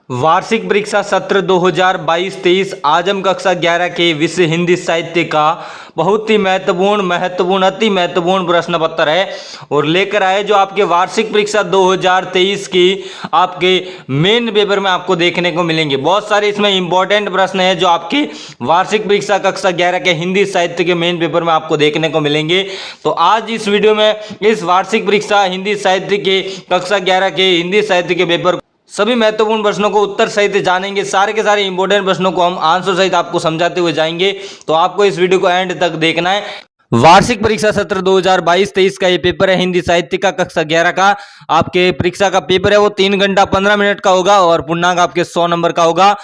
वार्षिक परीक्षा सत्र 2022-23 आजम कक्षा 11 के विषय हिंदी साहित्य का बहुत ही महत्वपूर्ण अति महत्वपूर्ण प्रश्न पत्र है और लेकर आए जो आपके वार्षिक परीक्षा 2023 की आपके मेन पेपर में आपको देखने को मिलेंगे। बहुत सारे इसमें इंपॉर्टेंट प्रश्न है जो आपके वार्षिक परीक्षा कक्षा 11 के हिंदी साहित्य के मेन पेपर में आपको देखने को मिलेंगे। तो आज इस वीडियो में इस वार्षिक परीक्षा हिंदी साहित्य के कक्षा 11 के हिंदी साहित्य के पेपर सभी महत्वपूर्ण प्रश्नों को उत्तर सहित जानेंगे। सारे के सारे इंपॉर्टेंट प्रश्नों को हम आंसर सहित आपको समझाते हुए जाएंगे, तो आपको इस वीडियो को एंड तक देखना है। वार्षिक परीक्षा सत्र 2022-23 का ये पेपर है हिंदी साहित्य का कक्षा 11 का। आपके परीक्षा का पेपर है वो 3 घंटा 15 मिनट का होगा और पूर्णांक आपके 100 नंबर का होगा,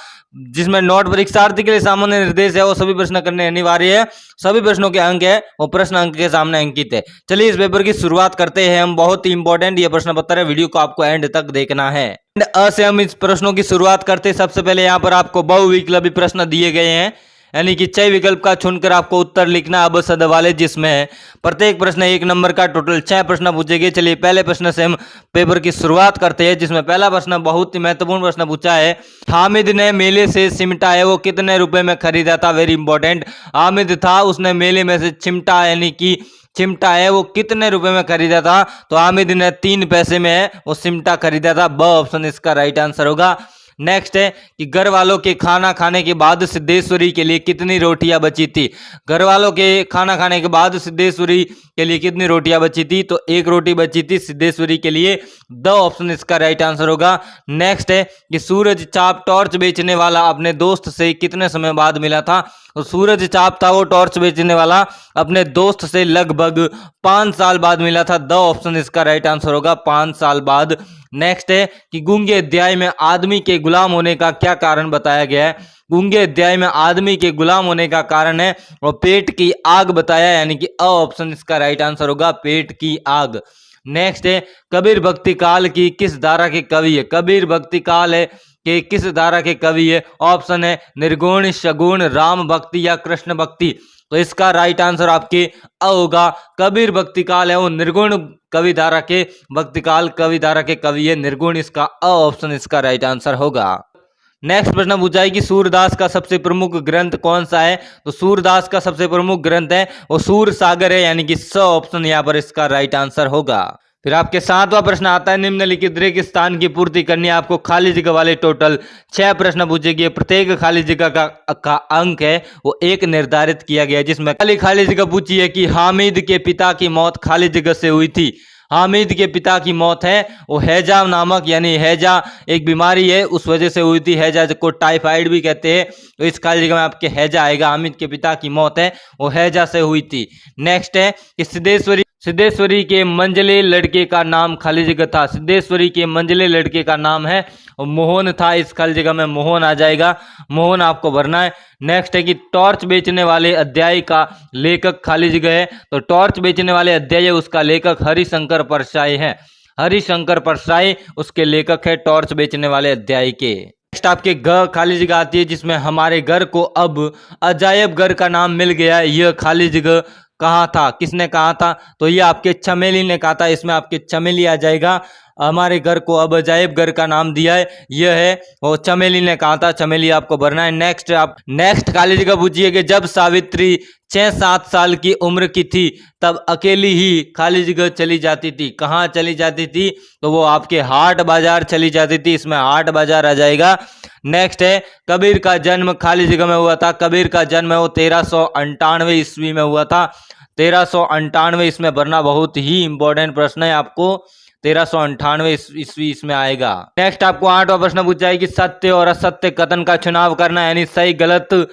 जिसमें नोट परीक्षार्थी के लिए सामान्य निर्देश है वो सभी प्रश्न करने अनिवार्य है। सभी प्रश्नों के अंक है वो प्रश्न अंक के सामने अंकित है। चलिए इस पेपर की शुरुआत करते हैं हम। बहुत ही इंपॉर्टेंट ये प्रश्न पत्र है, वीडियो को आपको एंड तक देखना है। अ से हम इस प्रश्नों की शुरुआत करते हैं। सबसे पहले यहाँ पर आपको बहुविकल्पी प्रश्न दिए गए हैं, यानी कि 6 विकल्प का चुनकर आपको उत्तर लिखना अब सद वाले, जिसमें प्रत्येक प्रश्न 1 नंबर का, टोटल 6 प्रश्न पूछेंगे। चलिए पहले प्रश्न से हम पेपर की शुरुआत करते हैं, जिसमें पहला प्रश्न बहुत ही महत्वपूर्ण प्रश्न पूछा है। हामिद ने मेले से चिमटा है वो कितने रुपए में खरीदा था? Very important. हामिद था, उसने मेले में से चिमटा यानी कि चिमटा है वो कितने रुपए में खरीदा था? तो हामिद ने 3 पैसे में वो चिमटा खरीदा था। ब ऑप्शन इसका राइट आंसर होगा। नेक्स्ट है कि घर वालों के खाना खाने के बाद सिद्धेश्वरी के लिए कितनी रोटियां बची थी? घर वालों के खाना खाने के बाद सिद्धेश्वरी के लिए कितनी रोटियां बची थी? तो 1 रोटी बची थी सिद्धेश्वरी के लिए। द ऑप्शन इसका राइट आंसर होगा। नेक्स्ट है कि सूरज चाप टॉर्च बेचने वाला अपने दोस्त से कितने समय बाद मिला था? तो सूरज चाप था वो टॉर्च बेचने वाला अपने दोस्त से लगभग 5 साल बाद मिला था। द ऑप्शन इसका राइट आंसर होगा, 5 साल बाद। नेक्स्ट है कि गूंगे अध्याय में आदमी के गुलाम होने का क्या कारण बताया गया है? गूंगे अध्याय में आदमी के गुलाम होने का कारण है वो पेट की आग बताया, यानी कि अ ऑप्शन इसका राइट आंसर होगा, पेट की आग। नेक्स्ट है कबीर भक्ति काल की किस धारा के कवि है? कबीर भक्ति काल है कि किस धारा के कवि है? ऑप्शन है निर्गुण, सगुण, राम भक्ति या कृष्ण भक्ति। तो इसका राइट आंसर आपके अ होगा। कबीर भक्ति काल है वो निर्गुण कवि धारा के, भक्ति काल कवि धारा के कवि है निर्गुण, इसका अ ऑप्शन इसका राइट आंसर होगा। नेक्स्ट प्रश्न पूछा है कि सूरदास का सबसे प्रमुख ग्रंथ कौन सा है? तो सूरदास का सबसे प्रमुख ग्रंथ है वो सूर सागर है, यानी कि स ऑप्शन यहाँ पर इसका राइट आंसर होगा। फिर आपके 7वां प्रश्न आता है, निम्नलिखित रिक्त स्थान की पूर्ति करनी है। आपको खाली जगह वाले टोटल 6 प्रश्न पूछेंगे। प्रत्येक खाली जगह का अंक है वो 1 निर्धारित किया गया है, जिसमें खाली जगह पूछी है कि हामिद के पिता की मौत खाली जगह से हुई थी। हामिद के पिता की मौत है वो हैजा नामक, यानी हैजा एक बीमारी है उस वजह से हुई थी। हैजा को टाइफाइड भी कहते हैं, तो इस खाली जगह में आपके हैजा आएगा। हामिद के पिता की मौत है वो हैजा से हुई थी। नेक्स्ट है कि सिद्धेश्वरी के मंझले लड़के का नाम खाली जगह था। सिद्धेश्वरी के मंझले लड़के का नाम है मोहन था, इस खाली जगह में मोहन आ जाएगा, मोहन आपको भरना है। नेक्स्ट है कि टॉर्च बेचने वाले अध्याय का लेखक खाली जगह है। तो टॉर्च बेचने वाले अध्याय उसका लेखक हरिशंकर परसाई है। हरिशंकर परसाई उसके लेखक है टॉर्च बेचने वाले अध्याय के। नेक्स्ट आपके ग खाली जगह आती है, जिसमें हमारे घर को अब अजायब घर का नाम मिल गया है। यह खाली जगह कहाँ था, किसने कहा था? तो ये आपके चमेली ने कहा था, इसमें आपके चमेली आ जाएगा। हमारे घर को अब अजायब घर का नाम दिया है, यह है वो चमेली ने कहा था, चमेली आपको भरना है। नेक्स्ट खाली जगह पूछिए कि जब सावित्री 6-7 साल की उम्र की थी तब अकेली ही खाली जगह चली जाती थी। कहाँ चली जाती थी? तो वो आपके हाट बाजार चली जाती थी, इसमें हाट बाजार आ जाएगा। नेक्स्ट है कबीर का जन्म खाली जगह में हुआ था। कबीर का जन्म है वो 1398 ईस्वी में हुआ था। 1398 इसमें भरना बहुत ही इंपॉर्टेंट प्रश्न है, आपको 1398 ईस्वी इसमें आएगा। नेक्स्ट आपको 8वां प्रश्न पूछा है कि सत्य और असत्य कथन का चुनाव करना, यानी सही गलत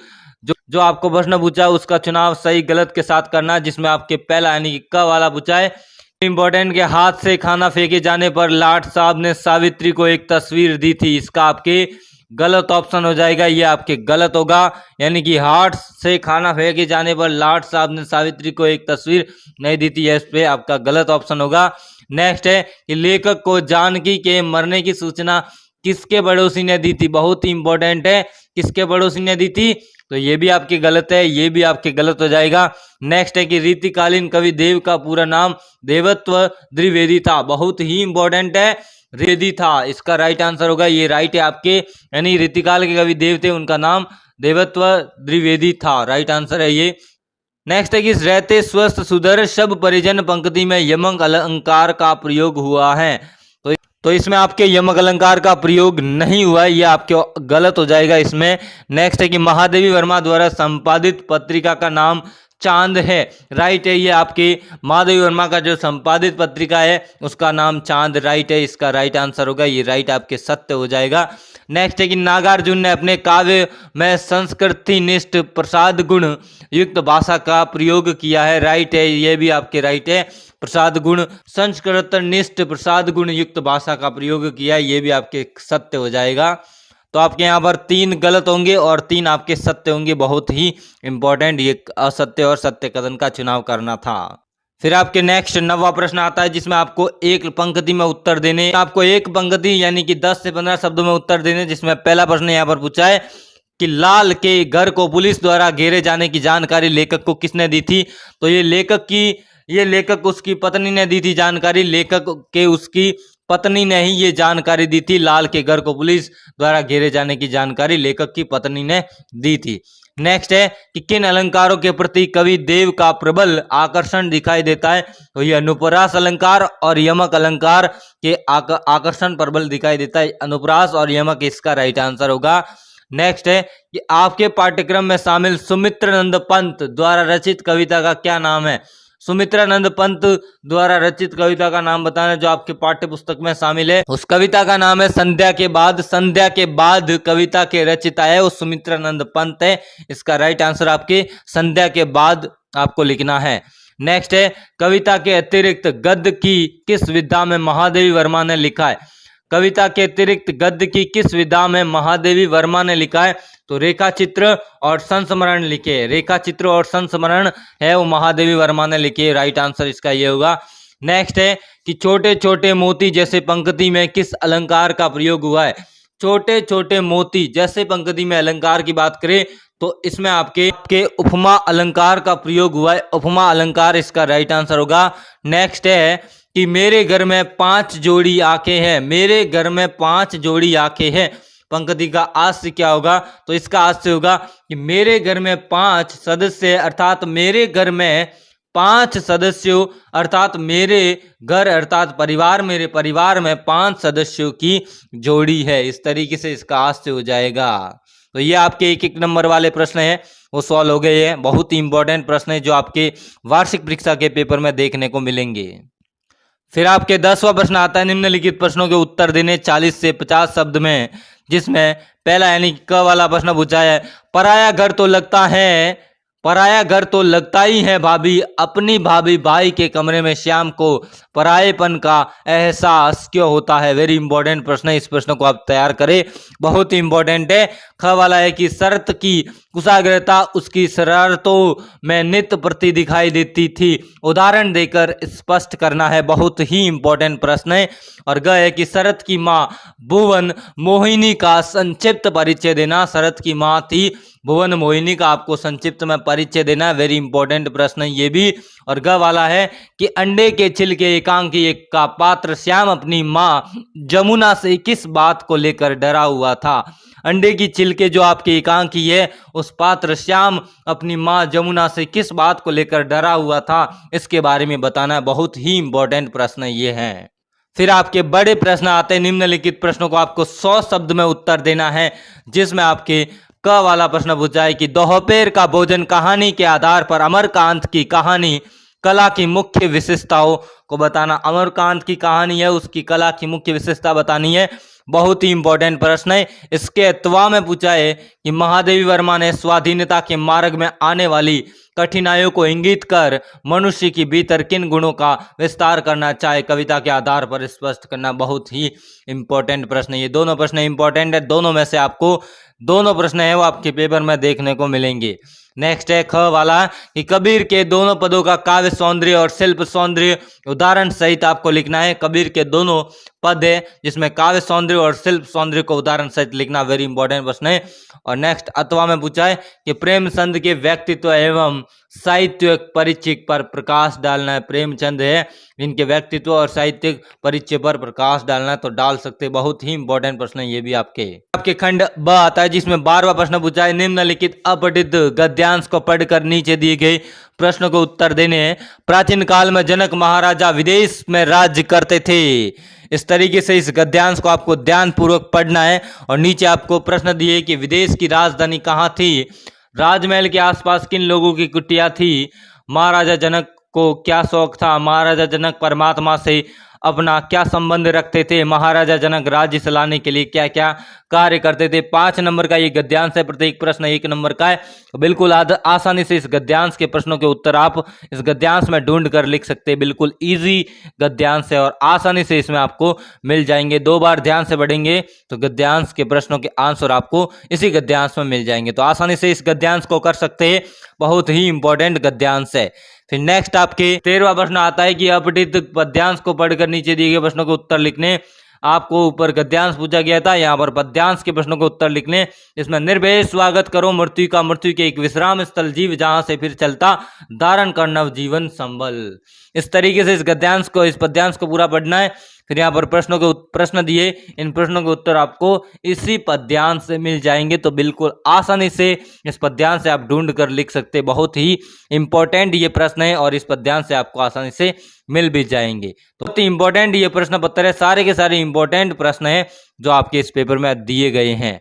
जो आपको प्रश्न पूछा है उसका चुनाव सही गलत के साथ करना, जिसमें आपके पहला यानी कि क वाला पूछा है। इंपॉर्टेंट के हाथ से खाना फेंके जाने पर लाट साहब ने सावित्री को एक तस्वीर दी थी, इसका आपके गलत ऑप्शन हो जाएगा, ये आपके गलत होगा। यानी कि हाथ से खाना फेंके जाने पर लाट साहब ने सावित्री को एक तस्वीर नहीं दी थी, इस पे आपका गलत ऑप्शन होगा। नेक्स्ट है कि लेखक को जानकी के मरने की सूचना किसके पड़ोसी ने दी थी? बहुत ही इंपॉर्टेंट है, किसके पड़ोसी ने दी थी? तो ये भी आपके गलत है, ये भी आपके गलत हो जाएगा। नेक्स्ट है कि रीतिकालीन कवि देव का पूरा नाम देवत्व द्विवेदी था। बहुत ही इंपॉर्टेंट है द्विवेदी था, इसका राइट आंसर होगा। ये राइट है आपके, यानी रीतिकाल के कवि देव थे, उनका नाम देवत्व द्विवेदी था, राइट आंसर है ये। नेक्स्ट है कि रहते स्वस्थ सुधर शब परिजन पंक्ति में यमक अलंकार का प्रयोग हुआ है। तो इसमें आपके यमक अलंकार का प्रयोग नहीं हुआ है, ये आपके गलत हो जाएगा इसमें। नेक्स्ट है कि महादेवी वर्मा द्वारा संपादित पत्रिका का नाम चांद है, राइट है। ये आपके महादेवी वर्मा का जो संपादित पत्रिका है उसका नाम चांद, राइट है, इसका राइट आंसर होगा। ये राइट आपके सत्य हो जाएगा। नेक्स्ट है कि नागार्जुन ने अपने काव्य में संस्कृति निष्ठ प्रसाद गुण युक्त भाषा का प्रयोग किया है, राइट है, ये भी आपके राइट है। प्रसाद गुण संस्कृत निष्ठ प्रसाद गुण युक्त भाषा का प्रयोग किया है, ये भी आपके सत्य हो जाएगा। तो आपके यहाँ पर 3 गलत होंगे और 3 आपके सत्य होंगे, बहुत ही इंपॉर्टेंट ये असत्य और सत्य कथन का चुनाव करना था। फिर आपके नेक्स्ट 9वां प्रश्न आता है जिसमें आपको एक पंक्ति में उत्तर देने, आपको एक पंक्ति यानी कि 10 से 15 शब्दों में उत्तर देने, जिसमें पहला प्रश्न यहाँ पर पूछा है कि लाल के घर को पुलिस द्वारा घेरे जाने की जानकारी लेखक को किसने दी थी। तो ये लेखक उसकी पत्नी ने दी थी जानकारी, लेखक के उसकी पत्नी ने ही ये जानकारी दी थी। लाल के घर को पुलिस द्वारा घेरे जाने की जानकारी लेखक की पत्नी ने दी थी। नेक्स्ट है कि किन अलंकारों के प्रति कवि देव का प्रबल आकर्षण दिखाई देता है। तो ये अनुप्रास अलंकार और यमक अलंकार के आकर्षण प्रबल दिखाई देता है। अनुप्रास और यमक इसका राइट आंसर होगा। नेक्स्ट है कि आपके पाठ्यक्रम में शामिल सुमित्रानंद पंत द्वारा रचित कविता का क्या नाम है। सुमित्रानंद पंत द्वारा रचित कविता का नाम बताना जो आपके पाठ्य पुस्तक में शामिल है। उस कविता का नाम है संध्या के बाद। संध्या के बाद कविता के रचिता है वो सुमित्रानंद पंत है, इसका राइट आंसर आपके संध्या के बाद आपको लिखना है। नेक्स्ट है कविता के अतिरिक्त गद्य की किस विधा में महादेवी वर्मा ने लिखा है। कविता के अतिरिक्त गद्य की किस विधा में महादेवी वर्मा ने लिखा है। तो रेखा चित्र और संस्मरण लिखे, रेखा चित्र और संस्मरण है वो महादेवी वर्मा ने लिखे, राइट आंसर इसका ये होगा। नेक्स्ट है कि छोटे छोटे मोती जैसे पंक्ति में किस अलंकार का प्रयोग हुआ है। छोटे छोटे मोती जैसे पंक्ति में अलंकार की बात करें तो इसमें आपके उपमा अलंकार का प्रयोग हुआ है, उपमा अलंकार इसका राइट आंसर होगा। नेक्स्ट है कि मेरे घर में 5 जोड़ी आंखें हैं, मेरे घर में 5 जोड़ी आंखें हैं, पंक्ति का आस्य क्या होगा। तो इसका आस्य होगा कि मेरे घर में 5 सदस्य अर्थात मेरे घर में 5 सदस्यों अर्थात मेरे घर अर्थात परिवार, मेरे परिवार में 5 सदस्यों की जोड़ी है, इस तरीके से इसका आस्य हो जाएगा। तो ये आपके 1-1 नंबर वाले प्रश्न है वो सॉल्व हो गए हैं। बहुत ही इंपॉर्टेंट प्रश्न है जो आपके वार्षिक परीक्षा के पेपर में देखने को मिलेंगे। फिर आपके 10वां प्रश्न आता है निम्नलिखित प्रश्नों के उत्तर देने 40 से 50 शब्द में, जिसमें पहला यानी क वाला प्रश्न पूछा है पराया घर तो लगता है, पराया घर तो लगता ही है भाभी, अपनी भाभी भाई के कमरे में शाम को परायेपन का एहसास क्यों होता है। वेरी इंपॉर्टेंट प्रश्न है, इस प्रश्न को आप तैयार करें, बहुत ही इंपॉर्टेंट है। ख वाला है कि शर्त की कुशाग्रता उसकी शरारतों में नित प्रति दिखाई देती थी, उदाहरण देकर स्पष्ट करना है, बहुत ही इंपॉर्टेंट प्रश्न है। और ग है कि शरत की माँ भुवन मोहिनी का संक्षिप्त परिचय देना, शरत की माँ थी भुवन मोहिनी का आपको संक्षिप्त में परिचय देना, वेरी इंपॉर्टेंट प्रश्न है ये भी। और ग वाला है कि अंडे के छिलके एकांकी एक का पात्र श्याम अपनी माँ जमुना से किस बात को लेकर डरा हुआ था। अंडे की छिलके जो आपके एकांकी है उस पात्र श्याम अपनी माँ जमुना से किस बात को लेकर डरा हुआ था, इसके बारे में बताना है, बहुत ही इंपॉर्टेंट प्रश्न ये है। फिर आपके बड़े प्रश्न आते हैं, निम्नलिखित प्रश्नों को आपको 100 शब्द में उत्तर देना है, जिसमें आपके क वाला प्रश्न पूछा है कि दोपहर का भोजन कहानी के आधार पर अमरकांत की कहानी कला की मुख्य विशेषताओं को बताना। अमरकांत की कहानी है उसकी कला की मुख्य विशेषता बतानी है, बहुत ही इंपॉर्टेंट प्रश्न है। इसके अथवा में पूछा है कि महादेवी वर्मा ने स्वाधीनता के मार्ग में आने वाली कठिनाइयों को इंगित कर मनुष्य की भीतर किन गुणों का विस्तार करना चाहे, कविता के आधार पर स्पष्ट करना, बहुत ही इंपॉर्टेंट प्रश्न। ये दोनों प्रश्न इंपॉर्टेंट है, दोनों में से आपको दोनों प्रश्न है वो आपके पेपर में देखने को मिलेंगे। नेक्स्ट है ख वाला कि कबीर के दोनों पदों का काव्य सौंदर्य और शिल्प सौंदर्य उदाहरण सहित आपको लिखना है। कबीर के दोनों पद है जिसमें काव्य सौंदर्य और शिल्प सौंदर्य को उदाहरण सहित लिखना, वेरी इंपॉर्टेंट प्रश्न है। और नेक्स्ट अथवा में पूछा है कि प्रेमचंद के व्यक्तित्व एवं साहित्यिक परिचय पर प्रकाश डालना है। प्रेमचंद है, इनके व्यक्तित्व और साहित्यिक परिचय पर प्रकाश डालना है तो डाल सकते हैं। बहुत ही इंपॉर्टेंट प्रश्न है ये भी आपके खंड ब आता है, जिसमें 12वां प्रश्न पूछा है, निम्नलिखित अपठित गद्यांश को पढ़कर नीचे दिए गए प्रश्न को उत्तर देने हैं। प्राचीन काल में जनक महाराजा विदेश में राज्य करते थे। इस तरीके से इस गद्यांश को आपको ध्यानपूर्वक पढ़ना है और नीचे आपको प्रश्न दिए कि विदेश की राजधानी कहाँ थी, राजमहल के आसपास किन लोगों की कुटिया थी, महाराजा जनक को क्या शौक था, महाराजा जनक परमात्मा से अपना क्या संबंध रखते थे, महाराजा जनक राज्य चलाने के लिए क्या क्या कार्य करते थे। 5 नंबर का ये गद्यांश है, प्रत्येक प्रश्न 1 नंबर का है। बिल्कुल आसानी से इस गद्यांश के प्रश्नों के उत्तर आप इस गद्यांश में ढूंढ कर लिख सकते हैं। बिल्कुल इजी गद्यांश है और आसानी से इसमें आपको मिल जाएंगे। 2 बार ध्यान से पढ़ेंगे तो गद्यांश के प्रश्नों के आंसर आपको इसी गद्यांश में मिल जाएंगे, तो आसानी से इस गद्यांश को कर सकते हैं। बहुत ही इंपॉर्टेंट गद्यांश है। फिर नेक्स्ट आपके 13वां प्रश्न आता है कि अपठित पद्यांश को पढ़कर नीचे दिए गए प्रश्नों के उत्तर लिखने। आपको ऊपर गद्यांश पूछा गया था, यहाँ पर पद्यांश के प्रश्नों के उत्तर लिखने। इसमें निर्भय स्वागत करो मृत्यु का, मृत्यु के एक विश्राम स्थल जीव जहां से फिर चलता, धारण कर नव जीवन संबल। इस तरीके से इस गद्यांश को, इस पद्यांश को पूरा पढ़ना है। फिर यहाँ पर प्रश्न दिए, इन प्रश्नों के उत्तर आपको इसी पद्यांश से मिल जाएंगे, तो बिल्कुल आसानी से इस पद्यांश से आप ढूंढ कर लिख सकते हैं। बहुत ही इंपॉर्टेंट ये प्रश्न है और इस पद्यांश से आपको आसानी से मिल भी जाएंगे। तो बहुत ही इंपॉर्टेंट ये प्रश्न पत्र है, सारे के सारे इंपॉर्टेंट प्रश्न है जो आपके इस पेपर में दिए गए हैं।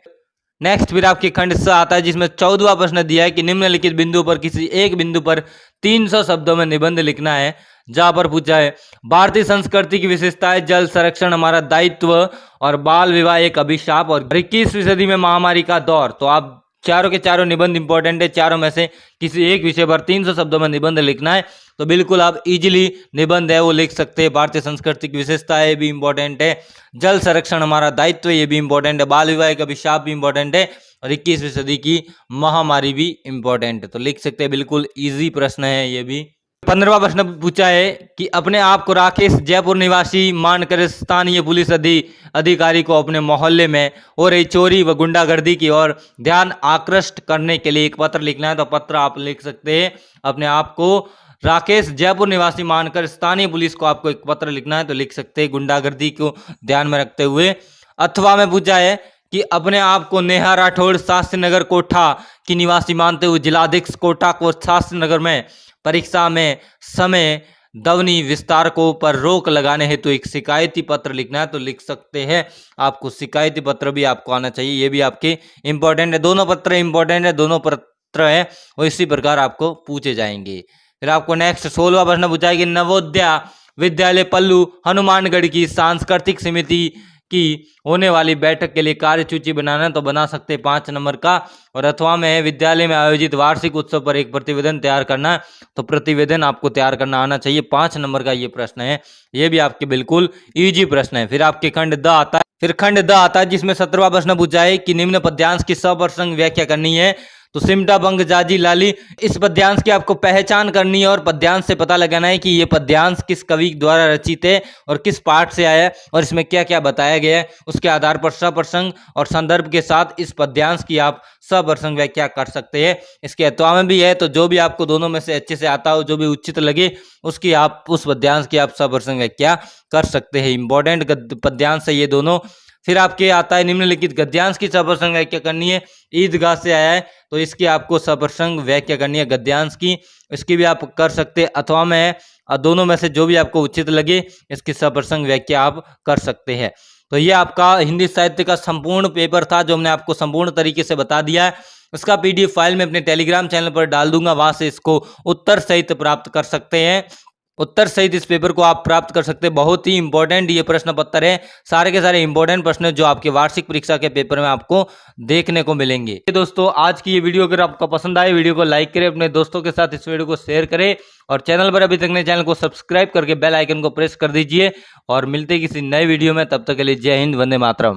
नेक्स्ट फिर आपके खंड स आता है, जिसमें 14वां प्रश्न दिया है कि निम्नलिखित बिंदु पर किसी एक बिंदु पर 300 शब्दों में निबंध लिखना है। जहां पर पूछा है भारतीय संस्कृति की विशेषताएं, जल संरक्षण हमारा दायित्व और बाल विवाह एक अभिशाप और 21वीं सदी में महामारी का दौर। तो आप चारों के चारों निबंध इंपॉर्टेंट है, चारों में से किसी एक विषय पर 300 शब्दों में निबंध लिखना है, तो बिल्कुल आप इजीली निबंध है वो लिख सकते हैं। भारतीय संस्कृति की विशेषताएं भी इंपॉर्टेंट है, जल संरक्षण हमारा दायित्व ये भी इंपॉर्टेंट है, बाल विवाह का अभिशाप भी इंपॉर्टेंट है और 21वीं सदी की महामारी भी इंपॉर्टेंट है, तो लिख सकते हैं। बिल्कुल ईजी प्रश्न है ये भी। 15वां प्रश्न पूछा है कि अपने आप को राकेश जयपुर निवासी मानकर स्थानीय पुलिस अधिकारी को अपने मोहल्ले में हो रही चोरी व गुंडागर्दी की ओर ध्यान आकृष्ट करने के लिए एक पत्र लिखना है, तो पत्र आप लिख सकते हैं। अपने आप को राकेश जयपुर निवासी मानकर स्थानीय पुलिस को आपको एक पत्र लिखना है, तो लिख सकते हैं गुंडागर्दी को ध्यान में रखते हुए। अथवा में पूछा है कि अपने आप को नेहा राठौड़ शास्त्री नगर कोटा की निवासी मानते हुए जिलाधीश कोटा को शास्त्री नगर में परीक्षा में समय दवनी विस्तारकों पर रोक लगाने हेतु एक शिकायती पत्र लिखना है, तो लिख सकते हैं। आपको शिकायती पत्र भी आपको आना चाहिए, ये भी आपके इंपॉर्टेंट है। दोनों पत्र इंपॉर्टेंट है, दोनों पत्र है और इसी प्रकार आपको पूछे जाएंगे। फिर आपको नेक्स्ट 16वां प्रश्न पूछा है कि नवोदय विद्यालय पल्लू हनुमानगढ़ की सांस्कृतिक समिति की होने वाली बैठक के लिए कार्यसूची बनाना, तो बना सकते हैं 5 नंबर का। और अथवा में विद्यालय में आयोजित वार्षिक उत्सव पर एक प्रतिवेदन तैयार करना है, तो प्रतिवेदन आपको तैयार करना आना चाहिए। 5 नंबर का ये प्रश्न है, ये भी आपके बिल्कुल इजी प्रश्न है। फिर आपके खंड द आता है, जिसमें 17वां प्रश्न पूछा है कि निम्न पद्यांश की सप्रसंग व्याख्या करनी है, तो सिमटा बंग जाजी लाली, इस पद्यांश की आपको पहचान करनी है और पद्यांश से पता लगाना है कि ये पद्यांश किस कवि द्वारा रचित है और किस पाठ से आया है और इसमें क्या क्या बताया गया है। उसके आधार पर सप्रसंग और संदर्भ के साथ इस पद्यांश की आप सप्रसंग व्याख्या कर सकते हैं। इसके अथवा में भी है, तो जो भी आपको दोनों में से अच्छे से आता हो, जो भी उचित लगे, उसकी आप उस पद्यांश की आप सप्रसंग व्याख्या कर सकते हैं। इंपॉर्टेंट पद्यांश है ये दोनों। फिर आपके आता है निम्नलिखित गद्यांश की सप्रसंग व्याख्या करनी है। ईदगाह से आया है, तो इसकी आपको सप्रसंग व्याख्या करनी है गद्यांश की, इसकी भी आप कर सकते हैं। अथवा में है, दोनों में से जो भी आपको उचित लगे इसकी सप्रसंग व्याख्या आप कर सकते हैं। तो ये आपका हिंदी साहित्य का संपूर्ण पेपर था, जो हमने आपको संपूर्ण तरीके से बता दिया है। इसका PDF फाइल मैं अपने टेलीग्राम चैनल पर डाल दूंगा, वहां से इसको उत्तर सहित प्राप्त कर सकते हैं। उत्तर सहित इस पेपर को आप प्राप्त कर सकते हैं। बहुत ही इंपॉर्टेंट ये प्रश्न पत्र है, सारे के सारे इंपॉर्टेंट प्रश्न जो आपके वार्षिक परीक्षा के पेपर में आपको देखने को मिलेंगे। दोस्तों आज की ये वीडियो अगर आपको पसंद आए, वीडियो को लाइक करें, अपने दोस्तों के साथ इस वीडियो को शेयर करें और चैनल पर अभी तक नए चैनल को सब्सक्राइब करके बेल आइकन को प्रेस कर दीजिए। और मिलते किसी नए वीडियो में, तब तक के लिए जय हिंद, वंदे मातरम।